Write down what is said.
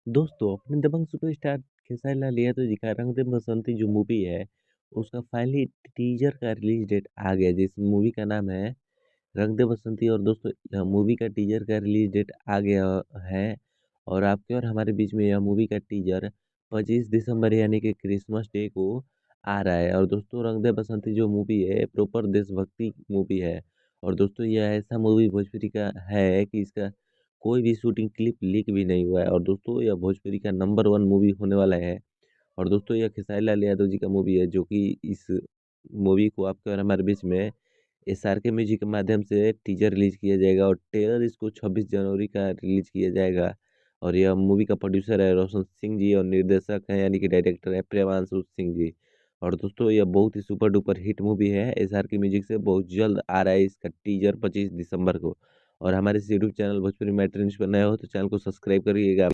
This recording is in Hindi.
दोस्तों, अपने दबंग सुपरस्टार खेसारी लाल यादव जी का रंग दे बसंती जो मूवी है, उसका फाइनली टीजर का रिलीज डेट आ गया, जिस मूवी का नाम है रंग दे बसंती। और दोस्तों, यह मूवी का टीजर का रिलीज डेट आ गया है। और आपके और हमारे बीच में यह मूवी का टीजर 25 दिसंबर यानी कि क्रिसमस डे को आ रहा है। और दोस्तों, रंग दे बसंती जो मूवी है प्रॉपर देशभक्ति मूवी है। और दोस्तों, यह ऐसा मूवी भोजपुरी का है कि इसका कोई भी शूटिंग क्लिप लीक भी नहीं हुआ है। और दोस्तों, यह भोजपुरी का नंबर 1 मूवी होने वाला है। और दोस्तों, यह खेसारी लाल यादव जी का मूवी है, जो कि इस मूवी को आपके और हमारे बीच में SRK म्यूजिक के माध्यम से टीजर रिलीज किया जाएगा और ट्रेलर इसको 26 जनवरी का रिलीज किया जाएगा। और यह मूवी का प्रोड्यूसर है रोशन सिंह जी और निर्देशक है यानी कि डायरेक्टर है प्रियांशु सिंह जी। और दोस्तों, यह बहुत ही सुपर डुपर हिट मूवी है। SRK म्यूजिक से बहुत जल्द आ रहा है इसका टीजर 25 दिसंबर को। और हमारे इस यूट्यूब चैनल भोजपुरी मैट्री न्यूज पर नए हो तो चैनल को सब्सक्राइब करिएगा।